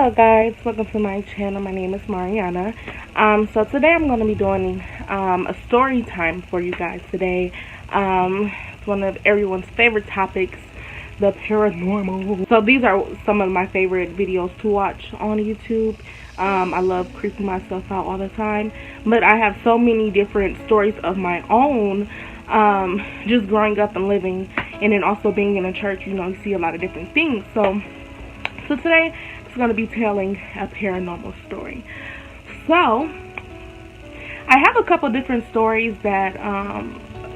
Hello guys, welcome to my channel. My name is Mariana. So today I'm going to be doing a story time for you guys today. It's one of everyone's favorite topics, the paranormal. So these are some of my favorite videos to watch on YouTube. I love creeping myself out all the time, but I have so many different stories of my own, just growing up and living, and then also being in a church. You know, you see a lot of different things. So today it's going to be telling a paranormal story. So I have a couple different stories that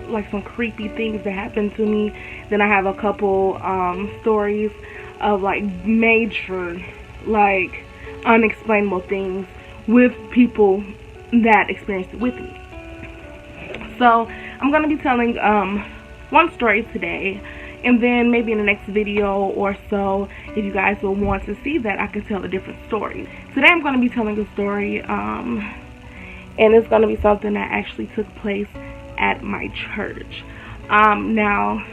like some creepy things that happened to me. Then I have a couple stories of like major, like unexplainable things with people that experienced it with me. So I'm going to be telling one story today, and then maybe in the next video or so, if you guys will want to see that, I can tell a different story. Today I'm going to be telling a story, and it's going to be something that actually took place at my church. Now,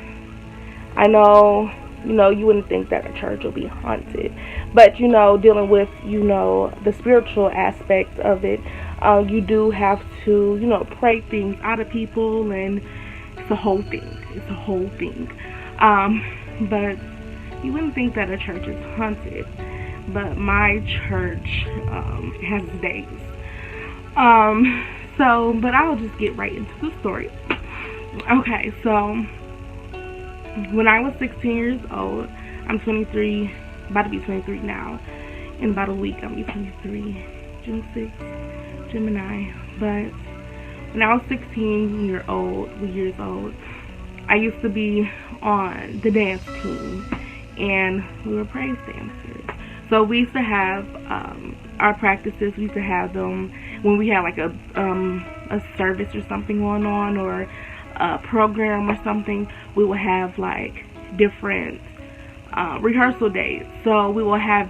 I know, you wouldn't think that a church will be haunted, but, dealing with, the spiritual aspect of it, you do have to, pray things out of people, and it's a whole thing. It's a whole thing. But you wouldn't think that a church is haunted, but my church has days. But I'll just get right into the story. Okay, so when I was 16 years old, I'm 23, about to be 23 now. In about a week, I'll be 23, June 6th, Gemini. But when I was 16 years old, I used to be on the dance team, and we were praise dancers. So we used to have our practices. We used to have them when we had like a service or something going on, or a program or something. We would have like different rehearsal days. So we will have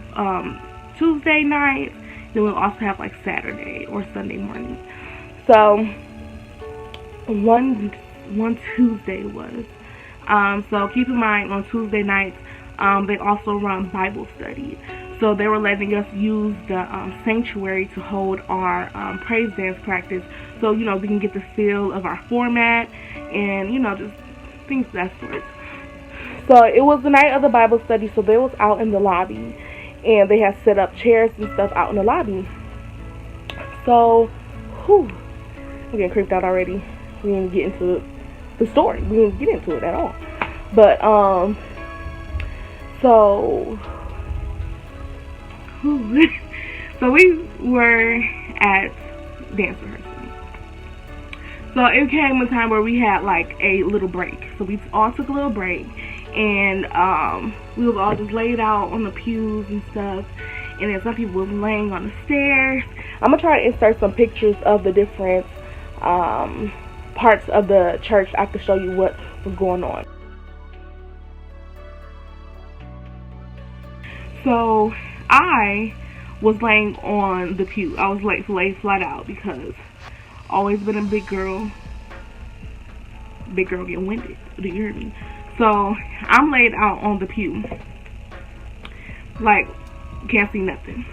Tuesday nights, then we'll also have like Saturday or Sunday morning. So one Tuesday was, so keep in mind, on Tuesday nights, they also run Bible study. So they were letting us use the sanctuary to hold our praise dance practice. So, we can get the feel of our format and, just things of that sort. So it was the night of the Bible study, so they was out in the lobby, and they had set up chairs and stuff out in the lobby. So, I'm getting creeped out already. We didn't get into the story. We didn't get into it at all. But, so we were at dance rehearsal. So it came a time where we had like a little break. So we all took a little break, and we was all just laid out on the pews and stuff. And then some people was laying on the stairs. I'm gonna try to insert some pictures of the different parts of the church. I can show you what was going on. So I was laying on the pew. I was laid flat out because always been a big girl. Big girl get winded. Do you hear me? So I'm laid out on the pew, like can't see nothing.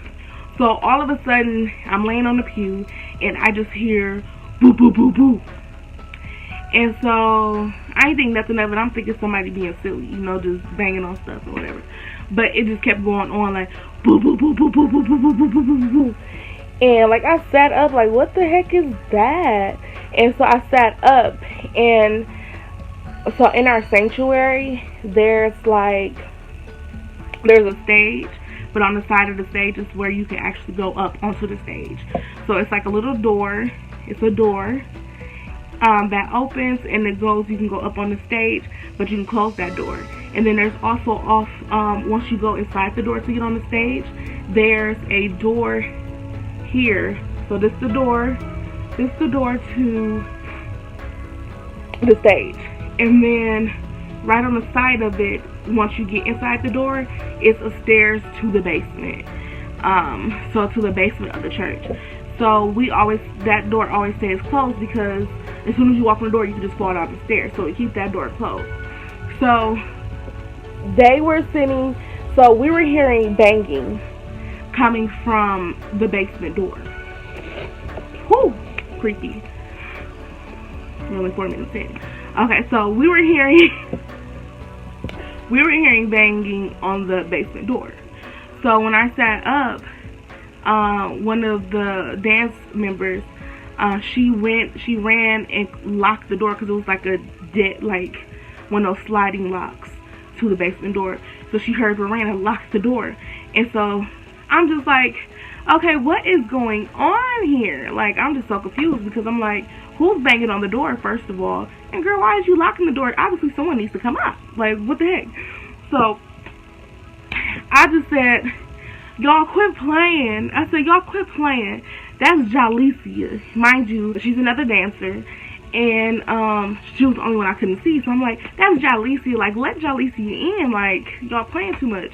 So all of a sudden I'm laying on the pew, and I just hear boo boo boo boo. And so I ain't think nothing of it. I'm thinking somebody being silly, just banging on stuff or whatever. But it just kept going on, like boo boo boo boo boo boo boo boo boo boo boo boo. And like I sat up, like what the heck is that? And so I sat up, and so in our sanctuary there's a stage, but on the side of the stage is where you can actually go up onto the stage. So it's like a little door. It's a door that opens, and it goes, you can go up on the stage, but you can close that door. And then there's also once you go inside the door to get on the stage, there's a door here. So this is the door to the stage. And then right on the side of it, once you get inside the door, it's a stairs to the basement. So to the basement of the church. So that door always stays closed, because as soon as you walk in the door, you can just fall down the stairs. So we keep that door closed. So they were sitting, so we were hearing banging. coming from the basement door. Whew, creepy. We're only 4 minutes in. Okay, so we were hearing banging on the basement door. So when I sat up, one of the dance members, she ran and locked the door because it was like one of those sliding locks to the basement door. So she heard her ran and locked the door. And so I'm just like, okay, what is going on here? Like, I'm just so confused because I'm like, who's banging on the door, first of all? And girl, why is you locking the door? Obviously someone needs to come out. Like, what the heck? So I just said, y'all quit playing. I said, y'all quit playing. That's Jalicia. Mind you, she's another dancer. And she was the only one I couldn't see. So I'm like, that's Jalicia. Like, let Jalicia in. Like, y'all playing too much.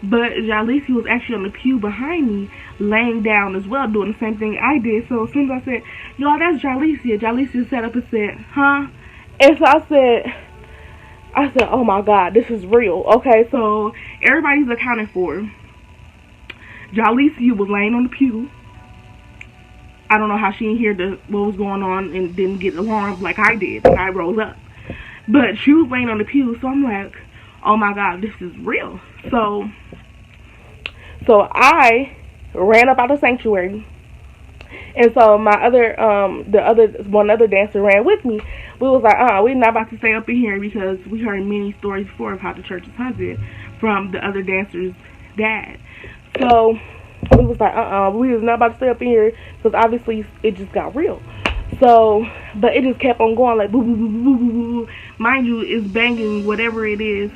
But Jalicia was actually on the pew behind me, laying down as well, doing the same thing I did. So as soon as I said, y'all, that's Jalicia, Jalicia sat up and said, huh? And so I said, oh my God, this is real. Okay, so everybody's accounted for. Jalicia was laying on the pew. I don't know how she didn't hear what was going on and didn't get alarmed like I did. And I rose up. But she was laying on the pew, so I'm like, oh my God, this is real. So I ran up out of the sanctuary. And so my one other dancer ran with me. We was like, we're not about to stay up in here because we heard many stories before of how the church is haunted from the other dancer's dad. So we was like, we was not about to stay up in here because obviously it just got real. So, but it just kept on going like boo, boo, boo, boo, boo, boo. Mind you, it's banging whatever it is.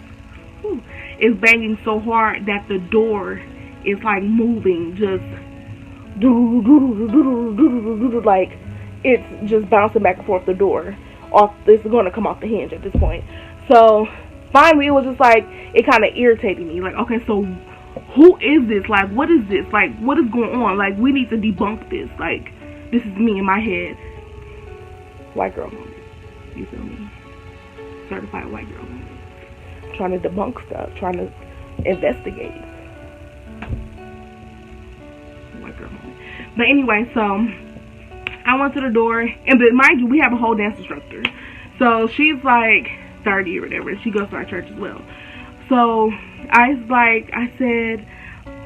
It's banging so hard that the door is like moving, just like it's just bouncing back and forth. The door it's going to come off the hinge at this point. So finally, it was just like it kind of irritated me. Like, okay, so who is this? Like, what is this? Like, what is going on? Like, we need to debunk this. Like, this is me in my head. White girl moment. You feel me? Certified white girl moment. Trying to debunk stuff, trying to investigate. White girl moment. But anyway, so I went to the door, and but mind you, we have a whole dance instructor. So she's like 30 or whatever. She goes to our church as well. So I said,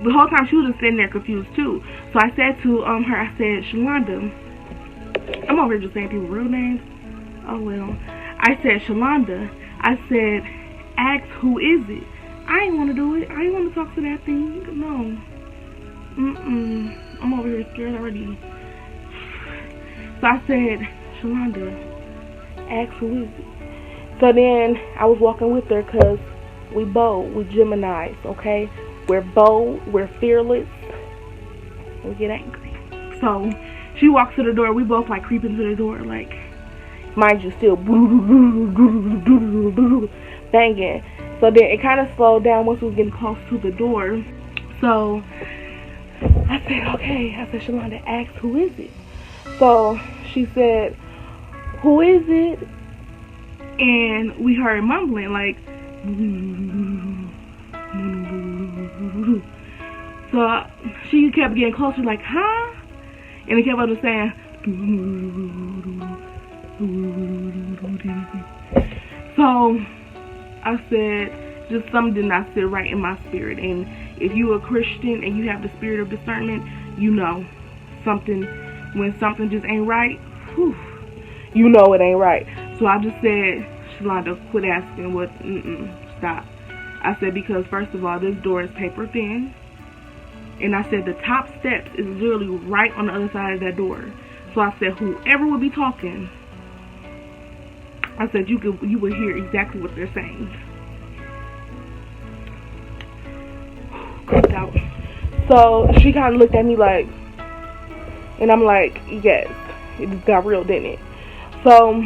the whole time she was just sitting there confused too. So I said to her, I said, Shalonda, I'm over here just saying people's real names. Oh well. I said, Shalonda, I said, ask who is it. I ain't want to do it. I ain't want to talk to that thing. No. I'm over here scared already. So I said, Shalonda, ask who is it. So then I was walking with her because we bold, we Geminis, okay? We're bold, we're fearless, we get angry. So she walks to the door, we both like creep into the door, like, mind you, still banging. So then it kind of slowed down once we was getting close to the door. So I said, okay. I said, Shalonda, ask who is it? So she said, who is it? And we heard mumbling like, so she kept getting closer, like, huh? And it kept on saying, so I said, just something did not sit right in my spirit. And if you're a Christian and you have the spirit of discernment, you know when something just ain't right, whew, you know it ain't right. So I just said, Shalonda, quit asking what, stop. I said, because first of all, this door is paper thin. And I said, the top steps is literally right on the other side of that door. So I said, whoever would be talking, I said, you would hear exactly what they're saying. Out. So she kind of looked at me like, and I'm like, yes, it just got real, didn't it? So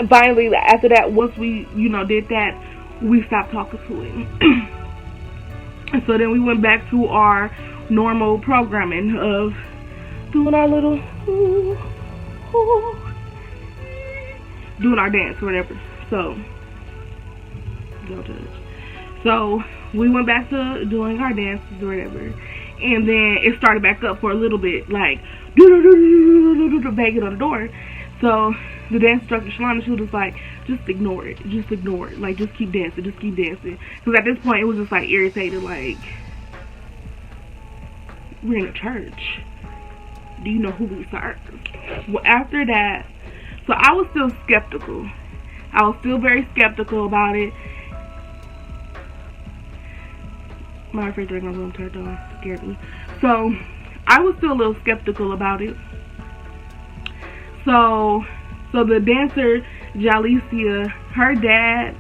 finally, after that, once we, did that, we stopped talking to it. And so then we went back to our normal programming of doing our little, doing our dance or whatever. So, don't judge. So we went back to doing our dances or whatever. And then it started back up for a little bit, like banging on the door. So the dance instructor Shalana, she was just like, just ignore it, like just keep dancing, because at this point it was just like irritated, like, we're in a church, do you know who we serve? Well, after that, so I was still skeptical. I was still very skeptical about it. My refrigerator in my room turned on, scared me. So I was still a little skeptical about it. So the dancer Jalicia, her dad,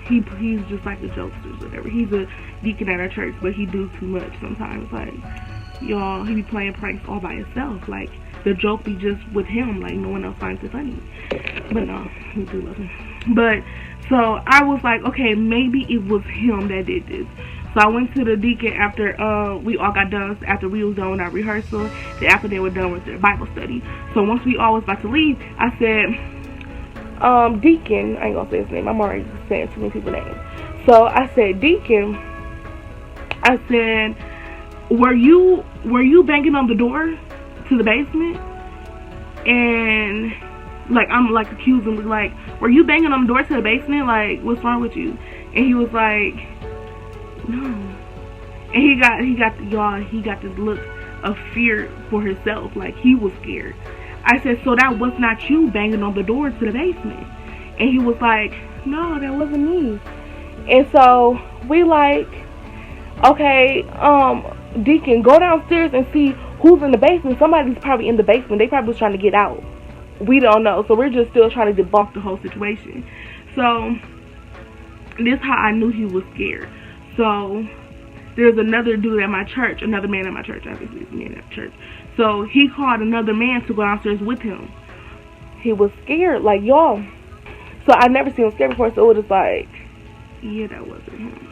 he's just like a jokester or whatever. He's a deacon at our church, but he do too much sometimes. Like, y'all, he be playing pranks all by himself. Like, the joke be just with him, like no one else finds it funny. But no, we do love him. But so I was like, okay, maybe it was him that did this. So I went to the deacon after we all got done, after we was done with our rehearsal, then after they were done with their Bible study. So once we all was about to leave, I said, Deacon, I ain't gonna say his name, I'm already saying too many people's names. So I said, Deacon, I said, were you banging on the door to the basement? And like, I'm like accusing him, like, were you banging on the door to the basement? Like, what's wrong with you? And he was like, no. And he got this look of fear for himself, like he was scared. I said, so that was not you banging on the door to the basement? And he was like, no, that wasn't me. And so we like, okay, Deacon, go downstairs and see who's in the basement. Somebody's probably in the basement. They probably was trying to get out. We don't know. So we're just still trying to debunk the whole situation. So this is how I knew he was scared. So there's another dude at my church, another man at my church, obviously it's a man at church. So he called another man to go downstairs with him. He was scared, like, y'all. So I never seen him scared before, so it was just like, yeah, that wasn't him.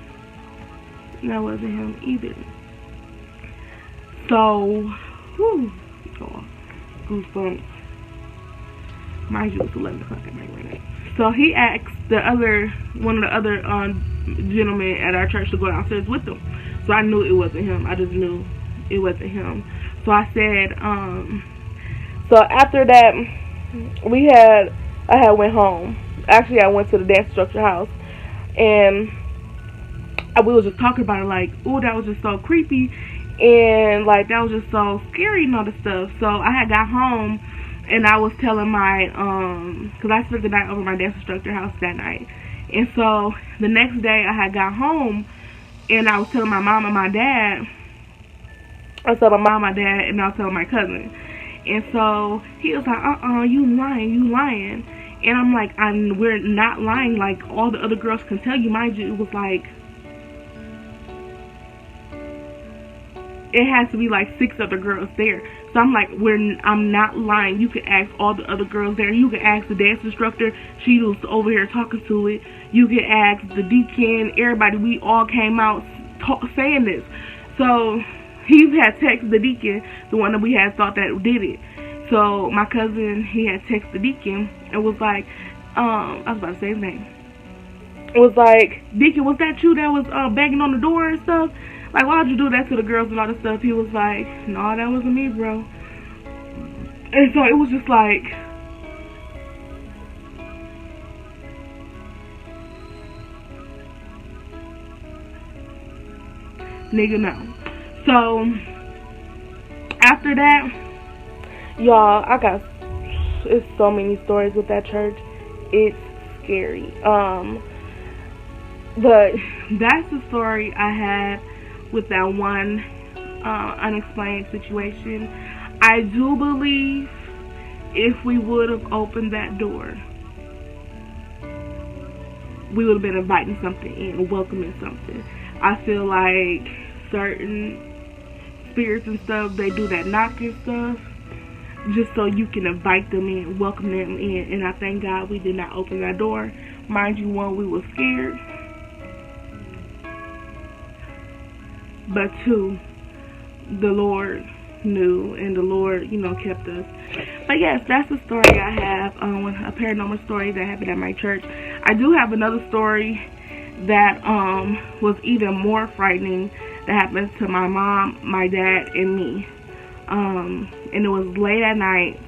That wasn't him either. So, whew, oh, goosebumps. Mind you, it's 11 o'clock at night right now. So he asked one of the other gentlemen at our church to go downstairs with him. So I knew it wasn't him. I just knew it wasn't him. So I said, so after that, I had went home. Actually, I went to the dance instructor house, and we was just talking about it, like, oh, that was just so creepy, and like that was just so scary and all this stuff. So I had got home, and I was telling my, because I spent the night over at my dance instructor house that night. And so the next day I had got home, and I was telling my mom and my dad. I was telling my mom and my dad, and I was telling my cousin. And so he was like, you lying. And I'm like, we're not lying. Like, all the other girls can tell you. Mind you, it was like, it has to be like 6 other girls there. So I'm like, I'm not lying. You can ask all the other girls there. You can ask the dance instructor. She was over here talking to it. You can ask the deacon. Everybody. We all came out saying this. So he had texted the deacon, the one that we had thought that did it. So my cousin, he had texted the deacon and was like, I was about to say his name. It was like, Deacon, was that you that was banging on the door and stuff? Like, why'd you do that to the girls and all this stuff? He was like, no, that wasn't me, bro. And so it was just like, nigga, no. So after that, y'all, it's so many stories with that church. It's scary. But that's the story I had with that one unexplained situation. I do believe if we would have opened that door, we would have been inviting something in, welcoming something. I feel like certain spirits and stuff, they do that knocking stuff just so you can invite them in, welcome them in. And I thank God we did not open that door. Mind you, one, we were scared. But 2, the Lord knew, and the Lord, kept us. But yes, that's the story I have, a paranormal story that happened at my church. I do have another story that was even more frightening that happened to my mom, my dad, and me. And it was late at night.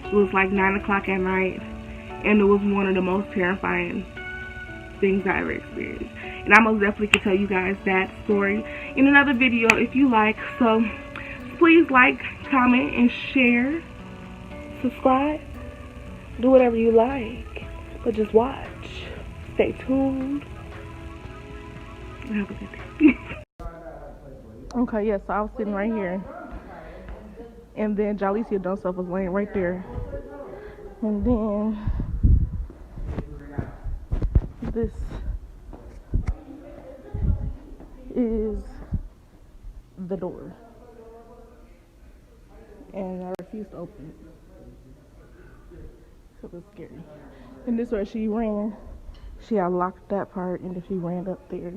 It was like 9 o'clock at night, and it was one of the most terrifying things I ever experienced. And I most definitely can tell you guys that story in another video if you like. So please like, comment, and share. Subscribe. Do whatever you like, but just watch. Stay tuned. Have a good day. Okay, yeah, so I was sitting right here, and then Jalicia Dunstuff was laying right there, and then this is the door, and I refused to open it because it's scary. And this is where she ran. She had locked that part, and then she ran up there